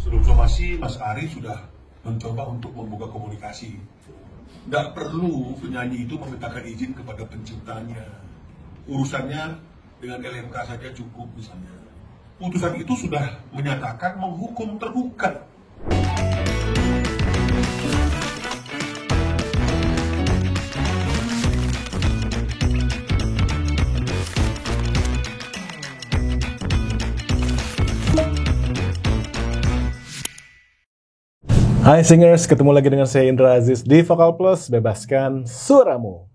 Sebelum somasi, Mas Ari sudah mencoba untuk membuka komunikasi. Nggak perlu penyanyi itu memintakan izin kepada penciptanya. Urusannya dengan LMK saja cukup misalnya. Putusan itu sudah menyatakan menghukum tergugat. Hai Singers, ketemu lagi dengan saya Indra Aziz di Vokal Plus, bebaskan suaramu.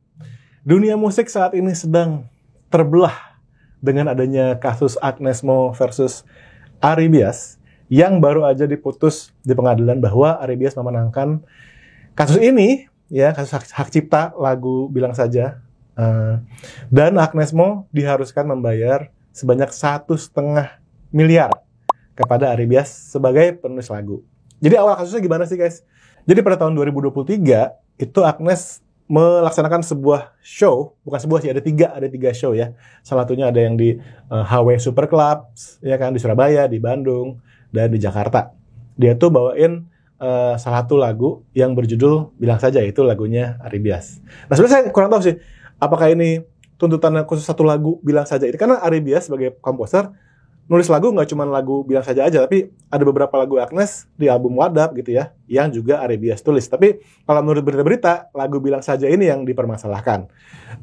Dunia musik saat ini sedang terbelah dengan adanya kasus Agnes Mo versus Ari Bias yang baru aja diputus di pengadilan bahwa Ari Bias memenangkan kasus ini, ya kasus hak cipta lagu Bilang Saja, dan Agnes Mo diharuskan membayar sebanyak 1,5 miliar kepada Ari Bias sebagai penulis lagu. Jadi awal kasusnya gimana sih guys? Jadi pada tahun 2023 itu Agnes melaksanakan sebuah show, bukan sebuah sih, ada tiga show ya. Salah satunya ada yang di HW Super Club, ya kan, di Surabaya, di Bandung, dan di Jakarta. Dia tuh bawain salah satu lagu yang berjudul Bilang Saja, itu lagunya Ari Bias. Nah sebenarnya saya kurang tahu sih, apakah ini tuntutan khusus satu lagu Bilang Saja ini, karena Ari Bias sebagai komposer nulis lagu nggak cuma lagu Bilang Saja aja, tapi ada beberapa lagu Agnes di album Wadap gitu ya, yang juga Ari Bias tulis. Tapi kalau menurut berita-berita, lagu Bilang Saja ini yang dipermasalahkan.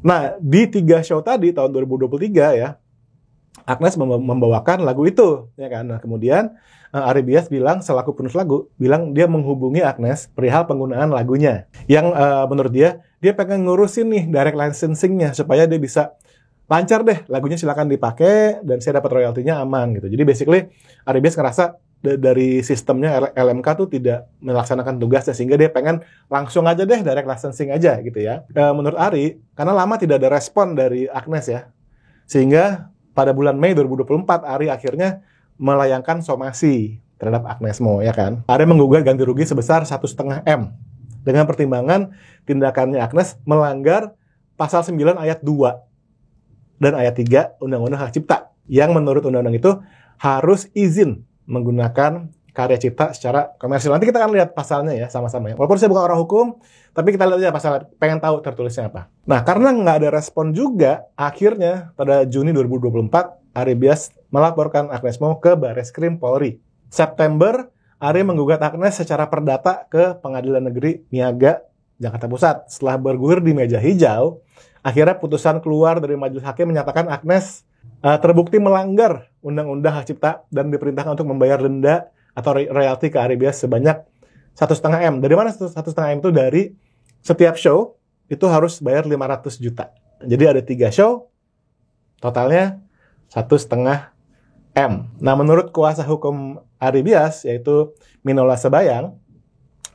Nah, di 3 show tadi tahun 2023 ya, Agnes membawakan lagu itu, ya kan. Nah, kemudian Ari Bias bilang, selaku penulis lagu, bilang dia menghubungi Agnes perihal penggunaan lagunya. Yang menurut dia pengen ngurusin nih direct licensing-nya supaya dia bisa lancar deh, lagunya silakan dipakai dan saya dapat royaltinya aman gitu. Jadi basically Ari Bias ngerasa dari sistemnya LMK tuh tidak melaksanakan tugasnya, sehingga dia pengen langsung aja deh direct licensing aja gitu ya. Menurut Ari, karena lama tidak ada respon dari Agnes ya, sehingga pada bulan Mei 2024 Ari akhirnya melayangkan somasi terhadap Agnes Mo, ya kan. Ari menggugat ganti rugi sebesar 1,5 M dengan pertimbangan tindakannya Agnes melanggar pasal 9 ayat 2 dan ayat 3 Undang-Undang Hak Cipta, yang menurut undang-undang itu harus izin menggunakan karya cipta secara komersil. Nanti kita akan lihat pasalnya ya, sama-sama ya. Walaupun saya bukan orang hukum, tapi kita lihat aja pasal, pengen tahu tertulisnya apa. Nah, karena nggak ada respon juga, akhirnya pada Juni 2024, Ari Bias melaporkan Agnes Mo ke Barreskrim Polri. September, Ari menggugat Agnes secara perdata ke Pengadilan Negeri Niaga, Jakarta Pusat. Setelah bergulir di meja hijau, akhirnya putusan keluar dari majelis hakim menyatakan Agnes terbukti melanggar Undang-Undang Hak Cipta dan diperintahkan untuk membayar denda atau royalti ke Ari Bias sebanyak 1,5 M. Dari mana 1,5 M itu? Dari setiap show itu harus bayar 500 juta. Jadi ada 3 show, totalnya 1,5 M. Nah, menurut kuasa hukum Ari Bias, yaitu Minola Sebayang,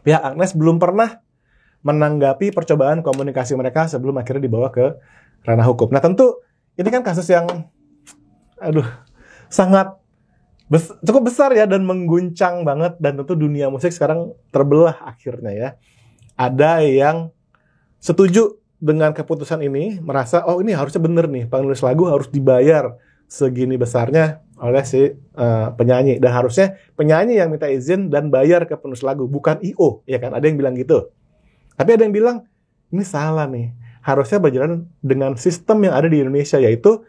pihak Agnes belum pernah menanggapi percobaan komunikasi mereka sebelum akhirnya dibawa ke ranah hukum. Nah tentu ini kan kasus yang sangat cukup besar ya, dan mengguncang banget, dan tentu dunia musik sekarang terbelah akhirnya ya. Ada yang setuju dengan keputusan ini, merasa oh ini harusnya bener nih, penulis lagu harus dibayar segini besarnya oleh si penyanyi, dan harusnya penyanyi yang minta izin dan bayar ke penulis lagu, bukan IO, ya kan? Ada yang bilang gitu. Tapi ada yang bilang, ini salah nih. Harusnya berjalan dengan sistem yang ada di Indonesia, yaitu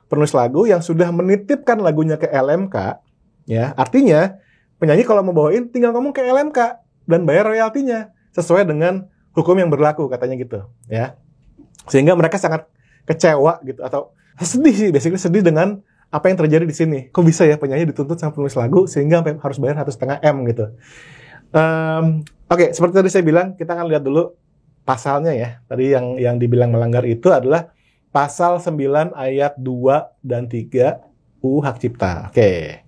penulis lagu yang sudah menitipkan lagunya ke LMK, ya, artinya penyanyi kalau mau bawain tinggal ngomong ke LMK dan bayar royaltinya sesuai dengan hukum yang berlaku, katanya gitu, ya. Sehingga mereka sangat kecewa gitu, atau sedih sih, basically sedih dengan apa yang terjadi di sini. Kok bisa ya penyanyi dituntut sama penulis lagu sehingga harus bayar 1,5 M gitu. Oke, seperti tadi saya bilang, kita akan lihat dulu pasalnya ya. Tadi yang dibilang melanggar itu adalah pasal 9 ayat 2 dan 3 UU Hak Cipta. Oke.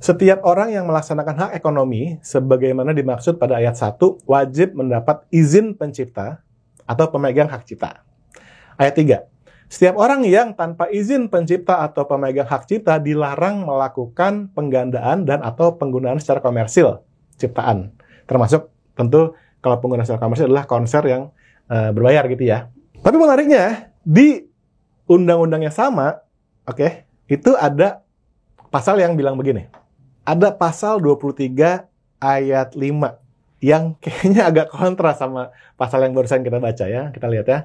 Setiap orang yang melaksanakan hak ekonomi sebagaimana dimaksud pada ayat 1 wajib mendapat izin pencipta atau pemegang hak cipta. Ayat 3. Setiap orang yang tanpa izin pencipta atau pemegang hak cipta dilarang melakukan penggandaan dan atau penggunaan secara komersil ciptaan. Termasuk tentu kalau penggunaan secara komersil adalah konser yang berbayar gitu ya. Tapi menariknya, di undang-undang yang sama, itu ada pasal yang bilang begini. ada pasal 23 ayat 5 yang kayaknya agak kontra sama pasal yang barusan kita baca ya. Kita lihat ya.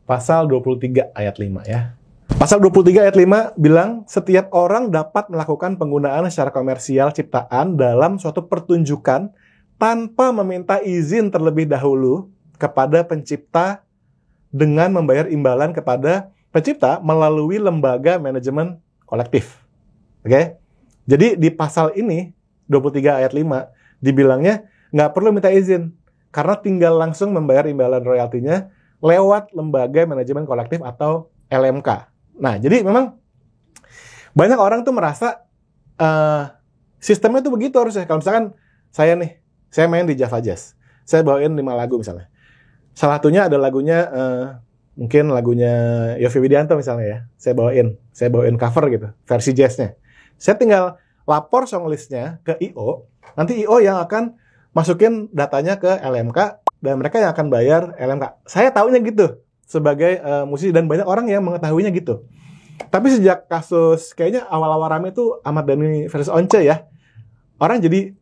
Pasal 23 ayat 5 ya. Pasal 23 ayat 5 bilang, setiap orang dapat melakukan penggunaan secara komersial ciptaan dalam suatu pertunjukan tanpa meminta izin terlebih dahulu kepada pencipta dengan membayar imbalan kepada pencipta melalui lembaga manajemen kolektif. Oke? Jadi di pasal ini, 23 ayat 5, dibilangnya nggak perlu minta izin, karena tinggal langsung membayar imbalan royaltinya lewat lembaga manajemen kolektif atau LMK. Nah, jadi memang banyak orang tuh merasa sistemnya tuh begitu harusnya. Kalau misalkan saya main di Java Jazz, saya bawain 5 lagu misalnya. Salah satunya ada lagunya, mungkin lagunya Yovie Widianto misalnya ya. Saya bawain cover gitu, versi jazznya. Saya tinggal lapor song listnya ke I.O., nanti I.O. yang akan masukin datanya ke LMK, dan mereka yang akan bayar LMK. Saya taunya gitu, sebagai musisi, dan banyak orang yang mengetahuinya gitu. Tapi sejak kasus, kayaknya awal-awal rame itu Ahmad Dhani versus Once ya, orang jadi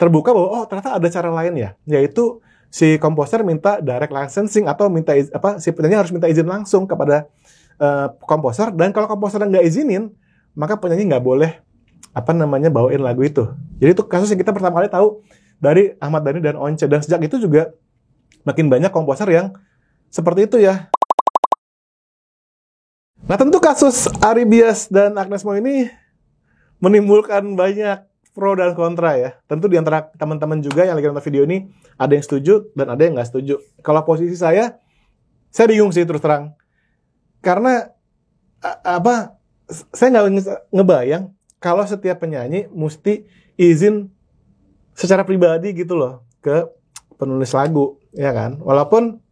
terbuka bahwa, oh ternyata ada cara lain ya, yaitu si komposer minta direct licensing, atau si penyanyi harus minta izin langsung kepada komposer, dan kalau komposer nggak izinin, maka penyanyi nggak boleh bawain lagu itu. Jadi itu kasus yang kita pertama kali tahu dari Ahmad Dhani dan Once, dan sejak itu juga makin banyak komposer yang seperti itu ya. Nah, tentu kasus Ari Bias dan Agnes Mo ini menimbulkan banyak pro dan kontra ya. Tentu di antara teman-teman juga yang lagi nonton video ini ada yang setuju dan ada yang nggak setuju. Kalau posisi saya bingung sih terus terang. Karena saya nggak ngebayang kalau setiap penyanyi mesti izin secara pribadi gitu loh ke penulis lagu, ya kan? Walaupun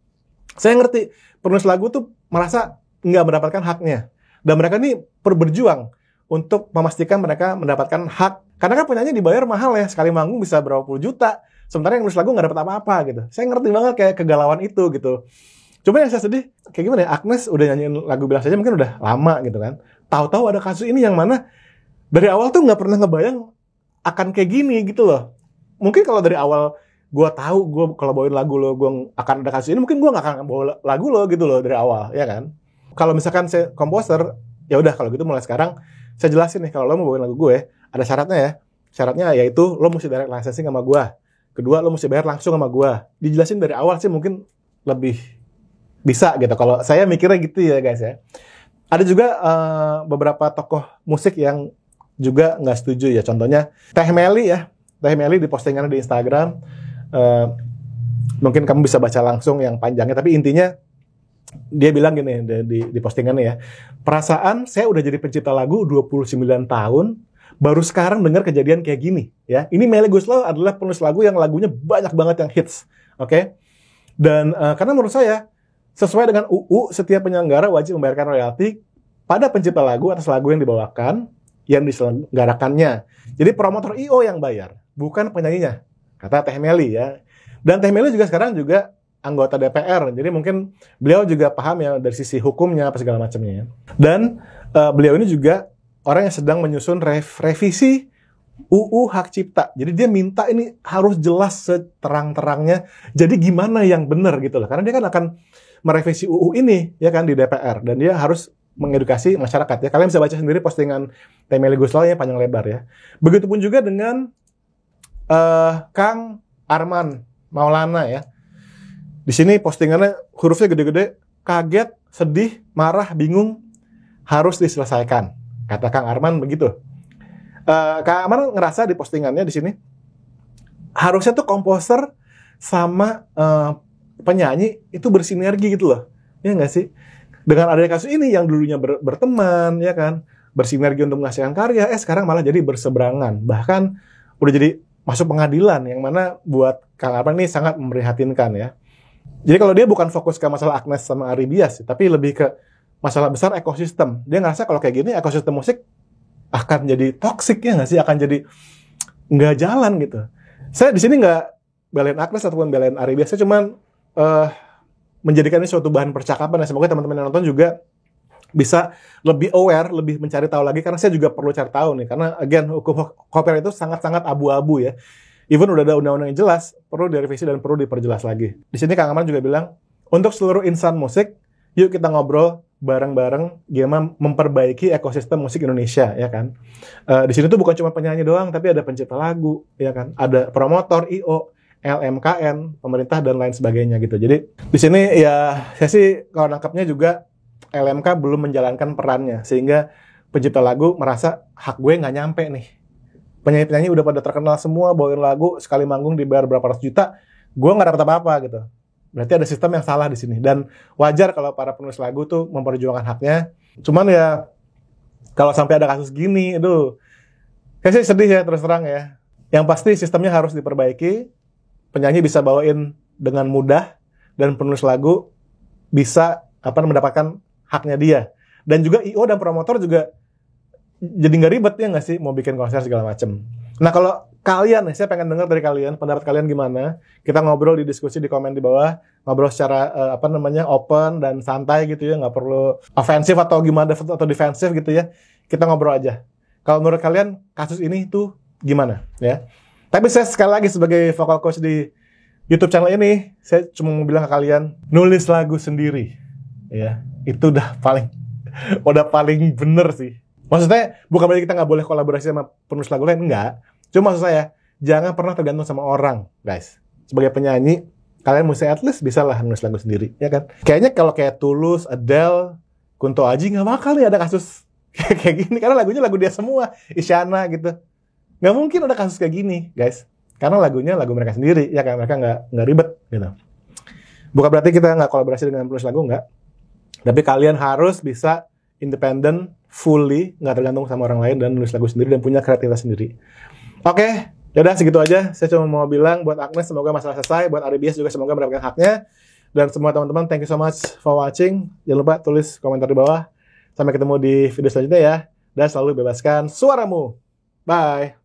saya ngerti penulis lagu tuh merasa nggak mendapatkan haknya, dan mereka ini berjuang untuk memastikan mereka mendapatkan hak. Karena kan penyanyi dibayar mahal ya, sekali manggung bisa berapa puluh juta, sementara yang nulis lagu nggak dapat apa-apa gitu. Saya ngerti banget kayak kegalauan itu gitu. Cuma yang saya sedih, kayak gimana ya, Agnes udah nyanyiin lagu Bilang Saja mungkin udah lama gitu kan. Tahu-tahu ada kasus ini yang mana dari awal tuh nggak pernah ngebayang akan kayak gini gitu loh. Mungkin kalau dari awal gue tahu gue kalau bawain lagu lo, gue akan ada kasus ini, mungkin gue nggak akan bawa lagu lo gitu loh dari awal, ya kan? Kalau misalkan saya komposer, ya udah kalau gitu mulai sekarang saya jelasin nih, kalau lo mau bawain lagu gue, ada syaratnya ya. Syaratnya yaitu lo mesti direct licensing sama gue. Kedua, lo mesti bayar langsung sama gue. Dijelasin dari awal sih mungkin lebih bisa gitu. Kalau saya mikirnya gitu ya guys ya. Ada juga beberapa tokoh musik yang juga nggak setuju ya. Contohnya Teh Meli ya. Teh Meli di postingannya di Instagram. Mungkin kamu bisa baca langsung yang panjangnya. Tapi intinya dia bilang gini di postingannya ya. Perasaan saya udah jadi pencipta lagu 29 tahun. Baru sekarang dengar kejadian kayak gini ya. Ini Melly Goeslaw adalah penulis lagu yang lagunya banyak banget yang hits. Oke? Dan karena menurut saya sesuai dengan UU, setiap penyelenggara wajib membayarkan royalti pada pencipta lagu atas lagu yang dibawakan, yang diselenggarakannya. Jadi promotor I.O. yang bayar, bukan penyanyinya, kata Teh Meli ya. Dan Teh Meli juga sekarang juga anggota DPR, jadi mungkin beliau juga paham ya dari sisi hukumnya apa segala macamnya. Dan beliau ini juga orang yang sedang menyusun revisi UU Hak Cipta. Jadi dia minta ini harus jelas seterang-terangnya. Jadi gimana yang benar gitu loh. Karena dia kan akan merevisi UU ini ya kan di DPR, dan dia harus mengedukasi masyarakat ya. Kalian bisa baca sendiri postingan Teh Meli Goeslaw yang panjang lebar ya. Begitupun juga dengan Kang Arman Maulana ya. Di sini postingannya hurufnya gede-gede, kaget, sedih, marah, bingung, harus diselesaikan. Kata Kang Arman begitu. Kang Arman ngerasa di postingannya di sini harusnya tuh komposer sama penyanyi itu bersinergi gitu loh. Ya nggak sih? Dengan adanya kasus ini yang dulunya berteman, ya kan, bersinergi untuk menghasilkan karya, sekarang malah jadi berseberangan. Bahkan udah jadi masuk pengadilan, yang mana buat Kang Arman ini sangat memprihatinkan ya. Jadi kalau dia bukan fokus ke masalah Agnes sama Ari Bias, tapi lebih ke masalah besar ekosistem. Dia ngerasa kalau kayak gini ekosistem musik akan jadi toksik ya nggak sih, akan jadi nggak jalan gitu. Saya di sini nggak belain Agnes ataupun belain Ari Bias, saya cuman menjadikan ini suatu bahan percakapan. Semoga teman-teman yang nonton juga bisa lebih aware, lebih mencari tahu lagi, karena saya juga perlu cari tahu nih, karena again hukum copyright itu sangat-sangat abu-abu ya. Even udah ada undang-undang yang jelas, perlu direvisi dan perlu diperjelas lagi. Di sini Kang Amran juga bilang, untuk seluruh insan musik, yuk kita ngobrol bareng-bareng gimana memperbaiki ekosistem musik Indonesia, ya kan. Di sini tuh bukan cuma penyanyi doang, tapi ada pencipta lagu, ya kan. Ada promotor, IO, LMKN, pemerintah dan lain sebagainya gitu. Jadi di sini ya saya sih kalau nangkapnya juga LMK belum menjalankan perannya, sehingga pencipta lagu merasa hak gue nggak nyampe nih. Penyanyi-penyanyi udah pada terkenal semua, bawain lagu, sekali manggung dibayar berapa ratus juta, gue nggak dapat apa-apa gitu. Berarti ada sistem yang salah di sini. Dan wajar kalau para penulis lagu tuh memperjuangkan haknya. Cuman ya, kalau sampai ada kasus gini, aduh, saya sih sedih ya, terus terang ya. Yang pasti sistemnya harus diperbaiki, penyanyi bisa bawain dengan mudah, dan penulis lagu bisa mendapatkan haknya dia. Dan juga IO dan promotor juga jadi nggak ribet ya nggak sih, mau bikin konser segala macem. Nah kalau kalian, saya pengen dengar dari kalian, pendapat kalian gimana? Kita ngobrol di diskusi di komen di bawah, ngobrol secara open dan santai gitu ya, nggak perlu ofensif atau gimana atau defensif gitu ya. Kita ngobrol aja. Kalau menurut kalian kasus ini tuh gimana ya? Tapi saya sekali lagi sebagai vocal coach di YouTube channel ini, saya cuma mau bilang ke kalian, nulis lagu sendiri, ya itu udah paling bener sih. Maksudnya bukan berarti kita nggak boleh kolaborasi sama penulis lagu lain, enggak. Cuma maksud saya, jangan pernah tergantung sama orang, guys. Sebagai penyanyi, kalian mesti at least bisa lah nulis lagu sendiri, ya kan? Kayaknya kalau kayak Tulus, Adele, Kunto Aji, nggak bakal nih ada kasus kayak gini. Karena lagunya lagu dia semua, Isyana gitu. Nggak mungkin ada kasus kayak gini, guys. Karena lagunya lagu mereka sendiri, ya kan? Mereka nggak ribet, gitu. Bukan berarti kita nggak kolaborasi dengan penulis lagu, nggak. Tapi kalian harus bisa independen, fully, nggak tergantung sama orang lain, dan nulis lagu sendiri, dan punya kreativitas sendiri. Oke, yaudah segitu aja. Saya cuma mau bilang buat Agnes semoga masalah selesai, buat Aribias juga semoga mendapatkan haknya, dan semua teman-teman thank you so much for watching. Jangan lupa tulis komentar di bawah. Sampai ketemu di video selanjutnya ya, dan selalu bebaskan suaramu. Bye!